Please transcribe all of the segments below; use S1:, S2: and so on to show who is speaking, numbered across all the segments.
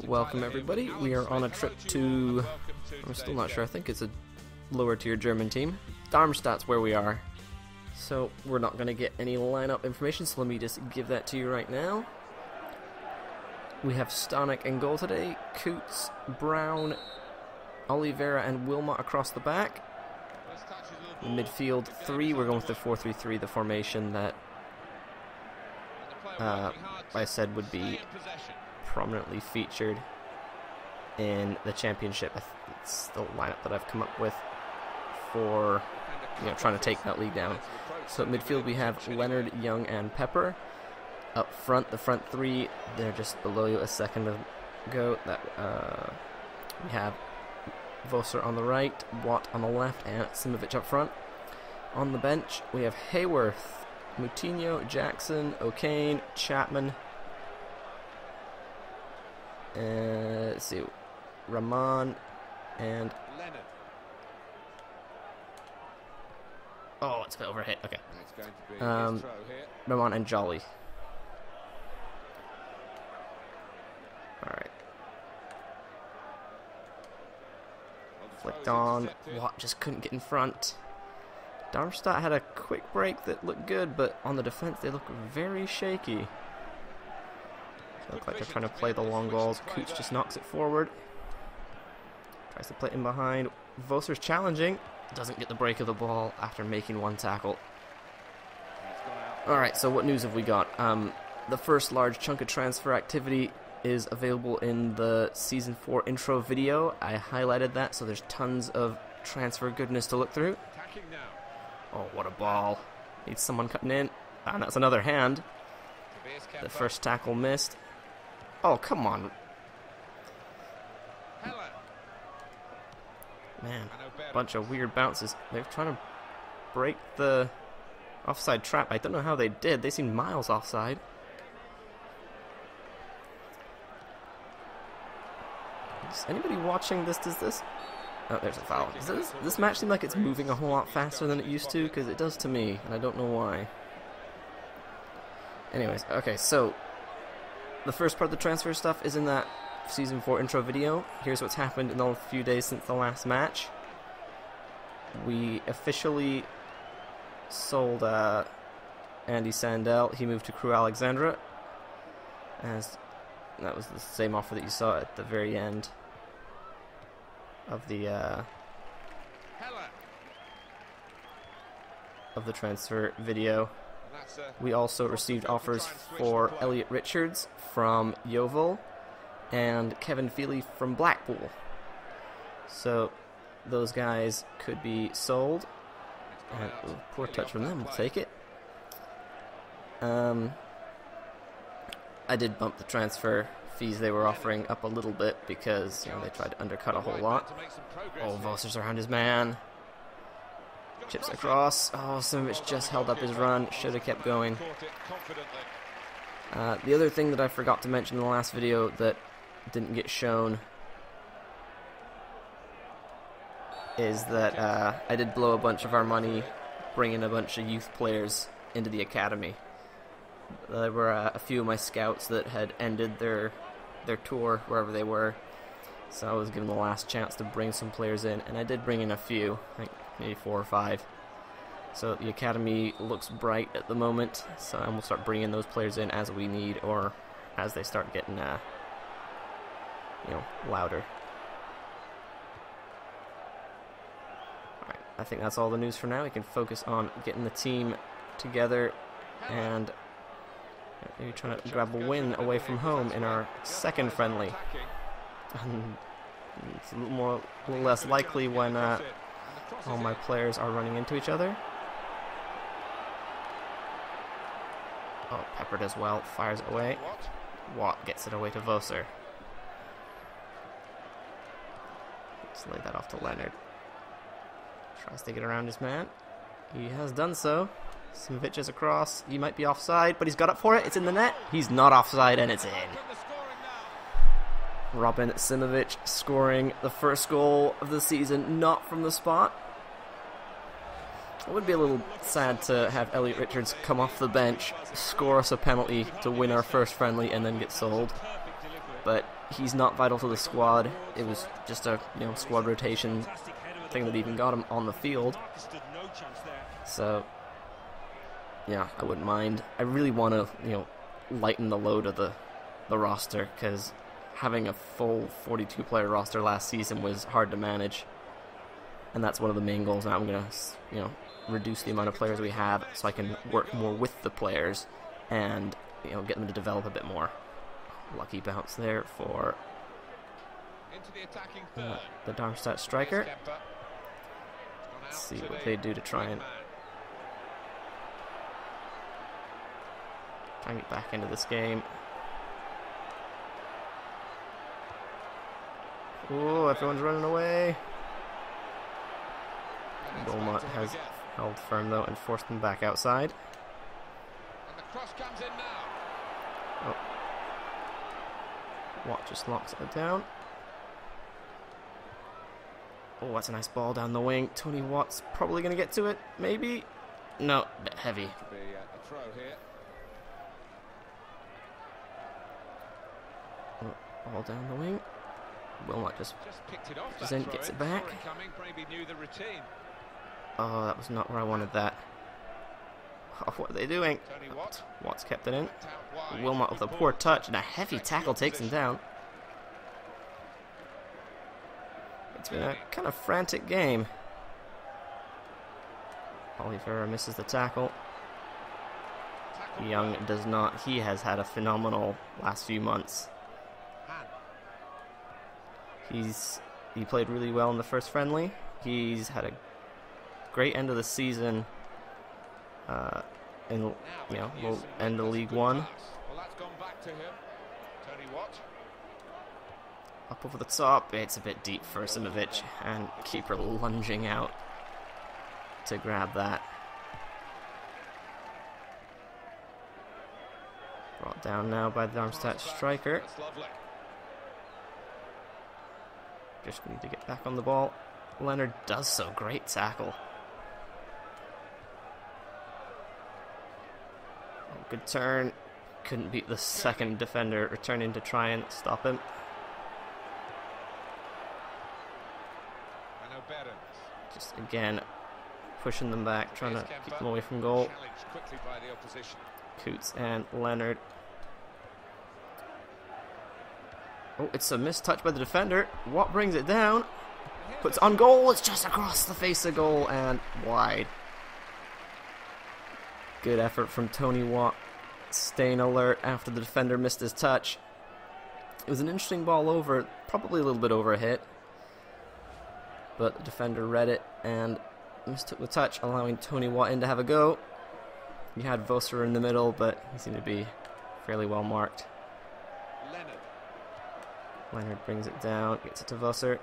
S1: Welcome everybody. We are on a trip to, I'm still not sure, I think it's a lower tier German team. Darmstadt's where we are. So we're not going to get any lineup information, so let me just give that to you right now. We have Stanek in goal today, Coots, Brown, Oliveira and Wilmot across the back. In midfield 3, we're going with the 4-3-3, the formation that I said would be prominently featured in the championship. It's the lineup that I've come up with for trying to take that lead down. So at midfield we have Leonard, Young and Pepper. Up front, the front 3, they're just below you a second ago. We have Vosser on the right, Watt on the left, and Simovic up front. On the bench, we have Hayworth, Moutinho, Jackson, O'Kane, Chapman, let's see, Rahman, and oh, it's a bit overhit. Okay, Rahman and Jolly. All right. Flicked on. Watt just couldn't get in front. Darmstadt had a quick break that looked good, but on the defense they look very shaky. They look like they're trying to play the long balls. Coots just knocks it forward. Tries to play in behind. Vosser's challenging. Doesn't get the break of the ball after making one tackle. Alright, so what news have we got? The first large chunk of transfer activity is available in the Season 4 intro video. I highlighted that, so there's tons of transfer goodness to look through. Oh, what a ball. Needs someone cutting in. And that's another hand. The first tackle missed. Oh, come on. Man, bunch of weird bounces. They're trying to break the offside trap. I don't know how they did. They seemed miles offside. Is anybody watching this? Does this? Oh, there's a foul. Does this match seem like it's moving a whole lot faster than it used to? Because it does to me, and I don't know why. Anyways, okay, so the first part of the transfer stuff is in that Season 4 intro video. Here's what's happened in the few days since the last match. We officially sold Andy Sandell. He moved to Crew Alexandra. As that was the same offer that you saw at the very end of the transfer video. We also received offers for Elliot Richards from Yeovil and Kevin Feely from Blackpool. So those guys could be sold. And, poor touch from them, we'll take it. I did bump the transfer fees they were offering up a little bit because they tried to undercut a whole lot. Oh, Vosser's around his man. Chips across. Oh, Simovic just held up his run. Should have kept going. The other thing that I forgot to mention in the last video that didn't get shown is that I did blow a bunch of our money bringing a bunch of youth players into the academy. There were a few of my scouts that had ended their tour wherever they were, so I was given the last chance to bring some players in, and I did bring in a few, I think maybe 4 or 5. So the academy looks bright at the moment, so I'm going to start bringing those players in as we need, or as they start getting louder. Alright, I think that's all the news for now. We can focus on getting the team together and maybe trying to grab a win away from home in our second friendly. It's a little less likely when all my players are running into each other. Oh, Pepper does well, fires it away. Watt gets it away to Vosser. Let's lay that off to Leonard. Tries to get around his man. He has done so. Simovic is across. He might be offside, but he's got up for it. It's in the net. He's not offside, and it's in. Robin Simovic scoring the first goal of the season, not from the spot. It would be a little sad to have Elliot Richards come off the bench, score us a penalty to win our first friendly, and then get sold. but he's not vital to the squad. It was just a squad rotation thing that even got him on the field. So yeah, I wouldn't mind. I really want to lighten the load of the roster, because having a full 42-player roster last season was hard to manage, and that's one of the main goals. Now I'm gonna reduce the amount of players we have so I can work more with the players and get them to develop a bit more. Lucky bounce there for the Darmstadt striker. Let's see what they do to try and get back into this game. Oh, everyone's running away. Wilmot has held firm though and forced them back outside.
S2: And the cross comes in now.
S1: Oh. Watt just locks it down. Oh, that's a nice ball down the wing. Tony Watt's probably going to get to it. Maybe. No, heavy.
S2: A throw here.
S1: Oh, ball down the wing. Wilmot just
S2: picked it off.
S1: Just in, gets it back. Oh, that was not where I wanted that. Oh, what are they doing? Watt's kept it in. Wilmot with a poor touch and a heavy tackle takes him down. It's been a kind of frantic game. Oliveira misses the tackle. Young does not. He has had a phenomenal last few months. He played really well in the first friendly. He's had a great end of the season. We'll end the League One. Up over the top, it's a bit deep for Simovic, and keeper lunging out to grab that. Brought down now by the Darmstadt striker. Just need to get back on the ball. Leonard does so. Great tackle. Oh, good turn. Couldn't beat the second defender returning to try and stop him. Just again pushing them back, trying to keep them away from goal. Coots and Leonard. Oh, it's a missed touch by the defender. Watt brings it down. Puts on goal. It's just across the face of goal and wide. Good effort from Tony Watt. Staying alert after the defender missed his touch. It was an interesting ball over. Probably a little bit over a hit. But the defender read it and mistook the touch, allowing Tony Watt in to have a go. You had Vosser in the middle, but he seemed to be fairly well marked. Leonard brings it down, gets it to Vosser.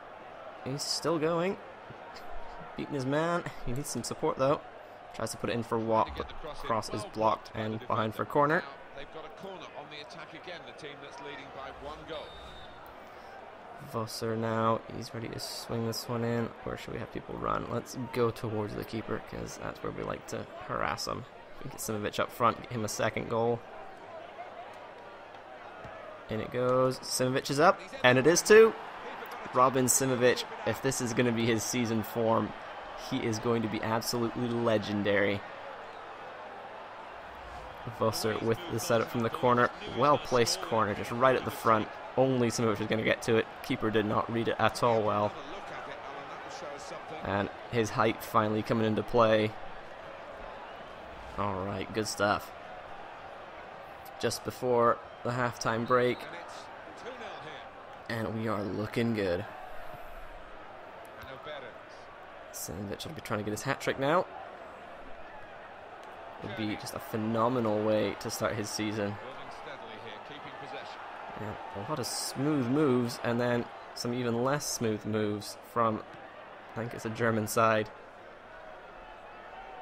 S1: He's still going. Beating his man. He needs some support though. Tries to put it in for Watt, but cross is blocked and behind for corner.
S2: They've got a corner on the attack again, the team that's leading by 1 goal.
S1: Vosser now, he's ready to swing this one in. Where should we have people run? Let's go towards the keeper, because that's where we like to harass him. We get Simovic up front, get him a second goal. In it goes. Simovic is up, and it is too. Robin Simovic, if this is going to be his season form, he is going to be absolutely legendary. Vosser with the setup from the corner. Well-placed corner, just right at the front. Only Simovic is going to get to it. Keeper did not read it at all well. And his height finally coming into play. Alright, good stuff. Just before the halftime break. And we are looking good. Simovic will be trying to get his hat-trick now. Would be just a phenomenal way to start his season. Yeah, a lot of smooth moves, and then some even less smooth moves from, I think it's a German side.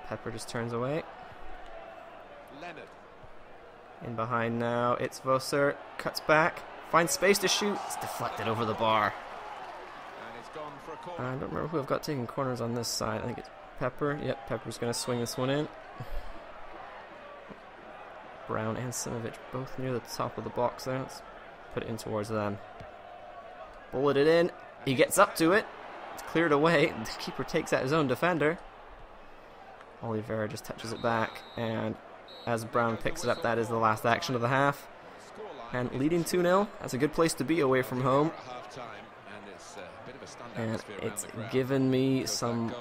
S1: Pepper just turns away. In behind now, it's Vosser, cuts back, finds space to shoot, it's deflected over the bar. I don't remember who I've got taking corners on this side. I think it's Pepper. Yep, Pepper's going to swing this one in. Brown and Simovic both near the top of the box there. Let's put it in towards them. Bullet it in. He gets up to it. It's cleared away. The keeper takes out his own defender. Oliveira just touches it back, and as Brown picks it up, that is the last action of the half. And leading 2-0, that's a good place to be away from home. And it's given me some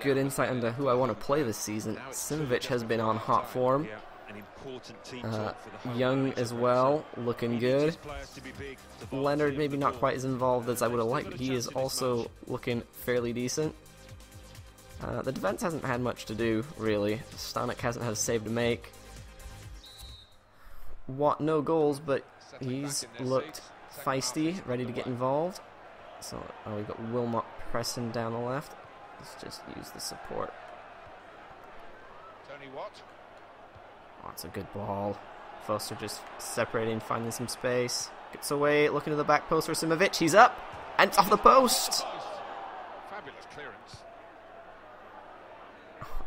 S1: good insight into who I want to play this season. Simovic has been on hot form. Young as well, looking good. Leonard maybe not quite as involved as I would have liked, but he is also looking fairly decent. The defense hasn't had much to do, really. Stanek hasn't had a save to make. Watt, no goals, but he's looked feisty, ready to get involved. So, we've got Wilmot pressing down the left. Let's just use the support.
S2: Tony Watt.
S1: Oh, it's a good ball. Foster just separating, finding some space. Gets away, looking to the back post for Simovic. He's up, and it's off the post.
S2: Fabulous clearance.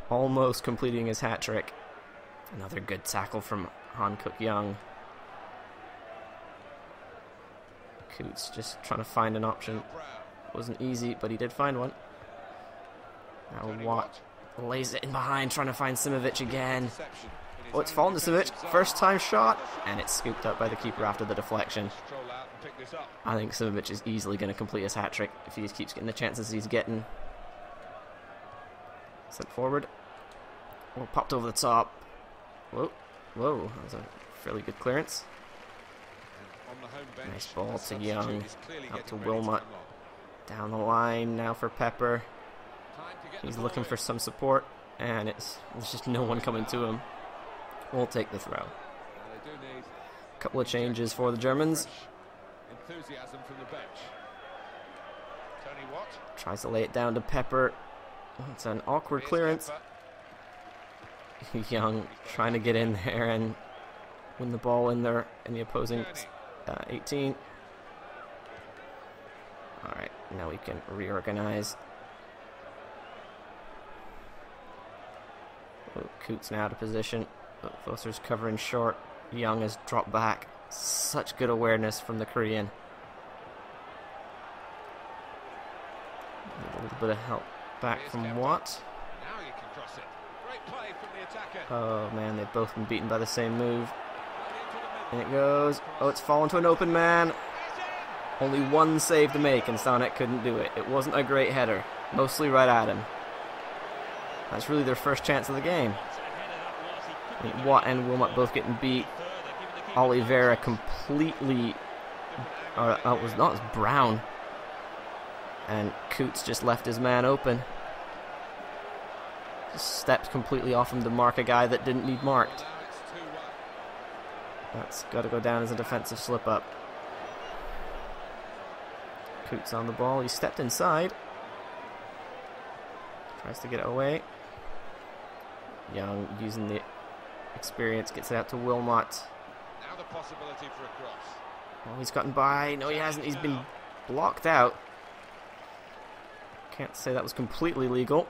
S1: Almost completing his hat trick. Another good tackle from Han-Kook Young. Coots just trying to find an option. Wasn't easy, but he did find one. Now Watt lays it in behind, trying to find Simovic again. Oh, it's fallen to Simovic. First time shot, and it's scooped up by the keeper after the deflection. I think Simovic is easily going to complete his hat trick if he just keeps getting the chances he's getting. Sent forward. Oh, popped over the top. Whoa, whoa, that was a fairly good clearance. Nice ball to Young, out to Wilmot. Down the line now for Pepper. He's looking for some support, and there's just no one coming to him. We'll take the throw. Couple of changes for the Germans.
S2: Enthusiasm from the bench. Tony Watt.
S1: Tries to lay it down to Pepper. It's an awkward clearance. Young trying to get in there and win the ball in there in the opposing 18. Alright, now we can reorganize. Oh, Coots now out of position. Foster's covering short. Young has dropped back. Such good awareness from the Korean. A little bit of help back from Watt.
S2: Now you can cross it. Great play from the attacker.
S1: Oh man, they've both been beaten by the same move. And it goes. Oh, it's fallen to an open man. Only one save to make, and Stanek couldn't do it. It wasn't a great header. Mostly right at him. That's really their first chance of the game. I mean, Watt and Wilmot both getting beat. Oliveira completely... it was Brown. And Coots just left his man open. Just stepped completely off him to mark a guy that didn't need marked. That's got to go down as a defensive slip-up. Coots on the ball. He stepped inside. Tries to get it away. Young using the experience, gets it out to Wilmot.
S2: Now the possibility for a cross.
S1: Oh, he's gotten by. No, he hasn't. He's been blocked out. Can't say that was completely legal.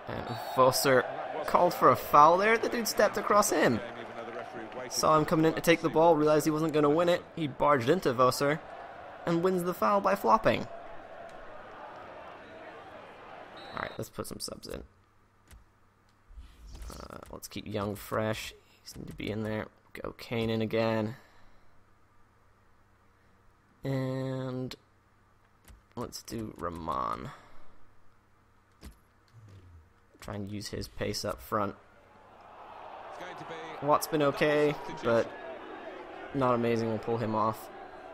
S1: And Vosser called for a foul there. The dude stepped across him. Saw him coming in to take the ball, realized he wasn't going to win it. He barged into Vosser and wins the foul by flopping. Alright, let's put some subs in. Let's keep Young fresh. He's need to be in there. Go Kane in again. And let's do Rahman. Try and use his pace up front. Watt's been okay, but not amazing. We'll pull him off.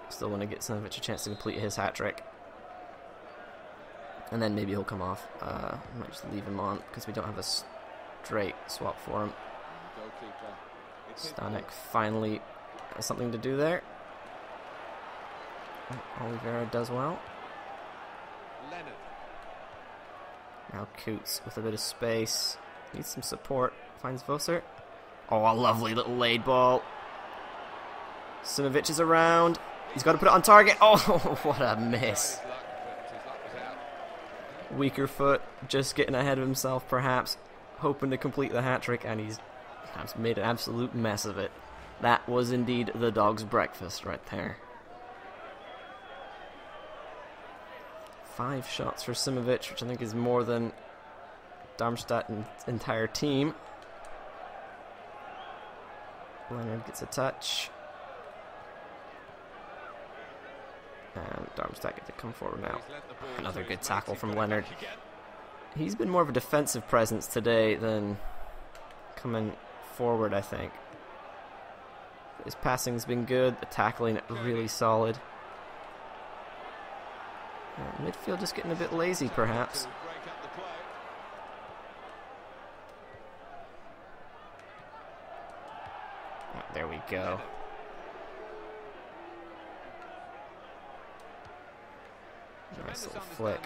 S1: Still want to get Simovic a chance to complete his hat trick. And then maybe he'll come off. I might just leave him on because we don't have a straight swap for him. Stanek finally has something to do there. Oliveira does well. Now Coots with a bit of space. Needs some support. Finds Vosser. Oh, a lovely little laid ball. Simovic is around. He's got to put it on target. Oh, what a miss. Weaker foot. Just getting ahead of himself, perhaps. Hoping to complete the hat trick, and he's I've made an absolute mess of it. That was indeed the dog's breakfast right there. 5 shots for Simovic, which I think is more than Darmstadt's entire team. Leonard gets a touch. And Darmstadt get to come forward now. Another good tackle from Leonard. He's been more of a defensive presence today than coming forward, I think. His passing's been good, the tackling really solid. Midfield just getting a bit lazy, perhaps. Oh, there we go. Nice little flick.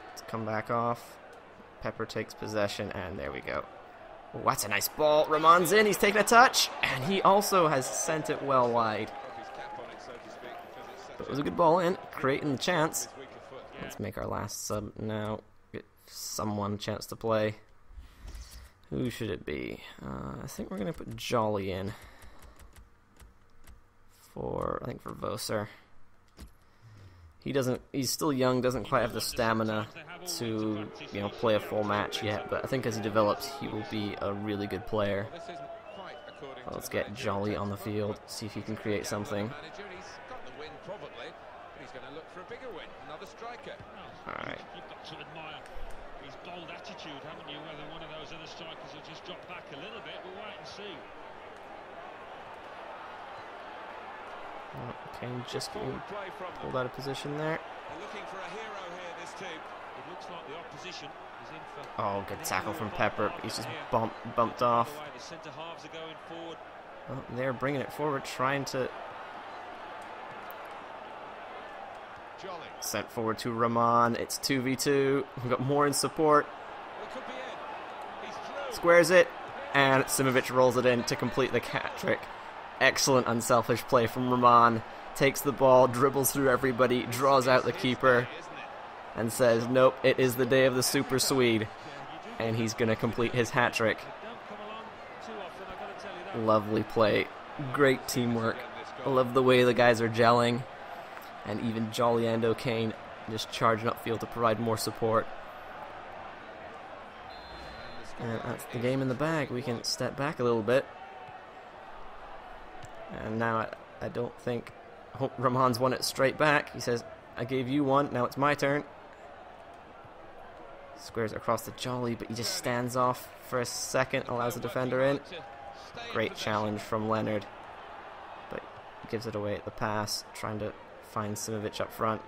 S1: Let's come back off. Pepper takes possession, and there we go. Oh, that's a nice ball. Ramon's in, he's taking a touch, and he also has sent it well wide. But it was a good ball in, creating the chance. Let's make our last sub now. Get someone a chance to play. Who should it be? I think we're going to put Jolly in. I think for Voser. He's still young, doesn't quite have the stamina to, play a full match yet, but I think as he develops, he will be a really good player. Let's get Jolly on the field, see if he can create something. Alright.
S3: You've got to admire his bold attitude, haven't you? Whether one of those other strikers will just drop back a little bit, we'll wait and see.
S1: Kane just getting pulled out of position there.
S3: Looking for a hero here, this team. It looks like the opposition is in for.
S1: Oh, good tackle from Pepper. He's just bumped off.
S3: The centre halves are going forward.
S1: Well, they're bringing it forward, trying to sent forward to Ramon. It's 2v2. We've got more in support. Squares it, and Simovic rolls it in to complete the hat trick. Excellent unselfish play from Ramon. Takes the ball, dribbles through everybody, draws out the keeper, and says, nope, it is the day of the Super Swede. And he's going to complete his hat trick. Lovely play. Great teamwork. I love the way the guys are gelling. And even Jolly and O'Kane just charging upfield to provide more support. And that's the game in the bag. We can step back a little bit. And now I don't think Ramon's won it straight back. He says, I gave you one, now it's my turn. Squares it across to Jolly, but he just stands off for a second, allows the defender in. Great challenge from Leonard. But gives it away at the pass, trying to find Simovic up front.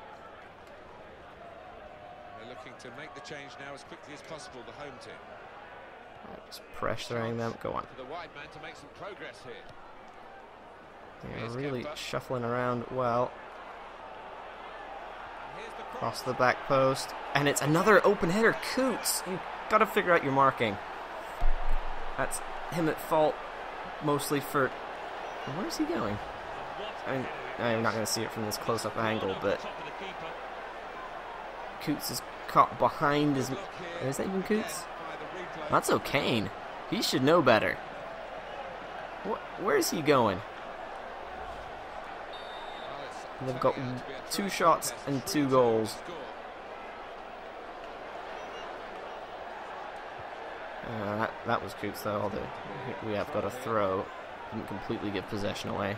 S2: They're looking to make the change now as quickly as possible, the home team.
S1: Just pressuring them. Go on.
S2: The wide man to make some progress here.
S1: They're really shuffling around well. Across the back post. And it's another open header. Coots, you've got to figure out your marking. That's him at fault mostly for... Where's he going? I mean, I'm not going to see it from this close-up angle, but... Coots is caught behind his... Is that even Coots? That's O'Kane. He should know better. Where is he going? They've got 2 shots and 2 goals. That was Coots, though. We have got a throw. Didn't completely give possession away.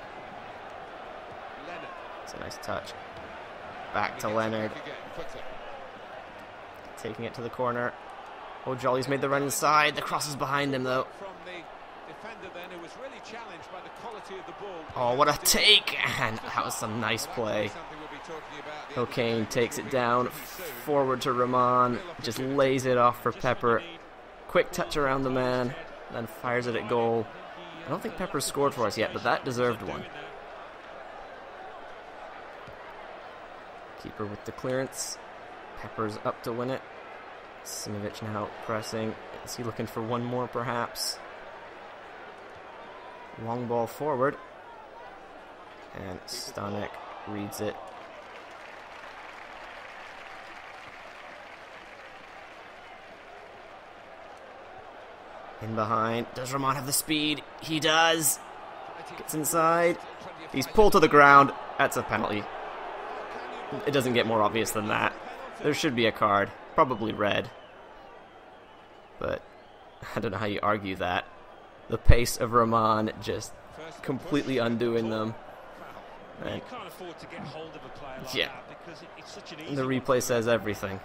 S1: It's a nice touch. Back to Leonard. Taking it to the corner. Oh, Jolly's made the run inside. The cross is behind him, though. Oh, what a take! And that was some nice play. O'Kane takes it down. Forward to Ramon. Just lays it off for Pepper. Quick touch around the man. Then fires it at goal. I don't think Pepper scored for us yet, but that deserved one. Keeper with the clearance. Pepper's up to win it. Simovic now pressing. Is he looking for one more, perhaps? Long ball forward. And Stanek reads it. In behind. Does Rahman have the speed? He does. Gets inside. He's pulled to the ground. That's a penalty. It doesn't get more obvious than that. There should be a card. Probably red. But I don't know how you argue that. The pace of Rahman just completely undoing them. And, yeah, the replay says everything.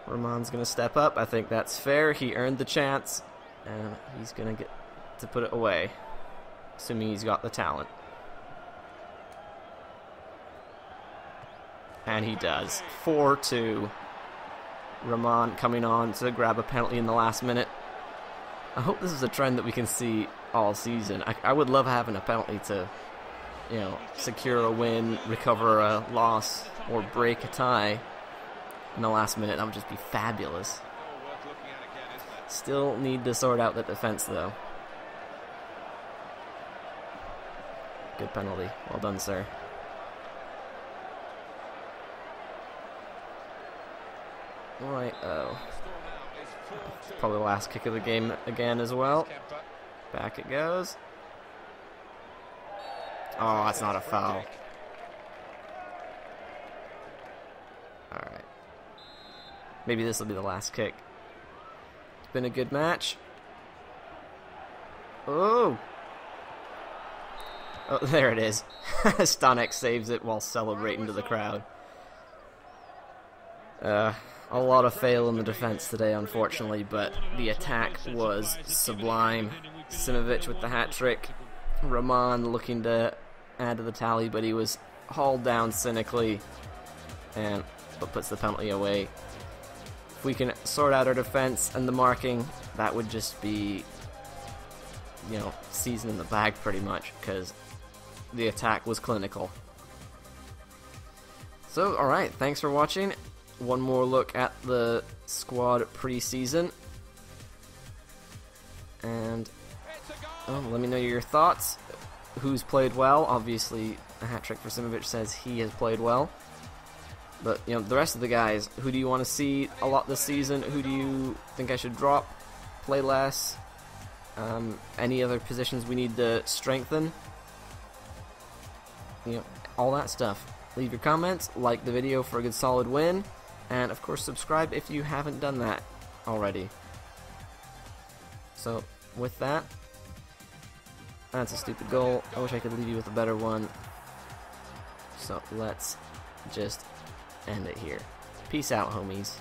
S1: Rahman's going to step up. I think that's fair. He earned the chance. And he's going to get to put it away. Assuming he's got the talent. And he does. 4-2. Rahman coming on to grab a penalty in the last minute. I hope this is a trend that we can see all season. I would love having a penalty to, you know, secure a win, recover a loss, or break a tie in the last minute. That would just be fabulous. Still need to sort out the defense, though. Good penalty. Well done, sir. Right, oh. Probably the last kick of the game again as well. Back it goes. Oh, that's not a foul. Alright. Maybe this will be the last kick. It's been a good match. Oh! Oh, there it is. Stanek saves it while celebrating to the crowd. A lot of fail in the defense today, unfortunately, but the attack was sublime. Simovic with the hat-trick. Rahman looking to add to the tally, but he was hauled down cynically, and but puts the penalty away. If we can sort out our defense and the marking, that would just be, you know, season in the bag pretty much, because the attack was clinical. So, alright, thanks for watching. One more look at the squad pre-season. And let me know your thoughts. Who's played well? Obviously, a hat-trick for Simovic says he has played well. But, you know, the rest of the guys, who do you want to see a lot this season? Who do you think I should drop, play less? Any other positions we need to strengthen? You know, all that stuff. Leave your comments, like the video for a good solid win, and of course subscribe if you haven't done that already. So, with that, that's a stupid goal. I wish I could leave you with a better one. So let's just end it here. Peace out, homies.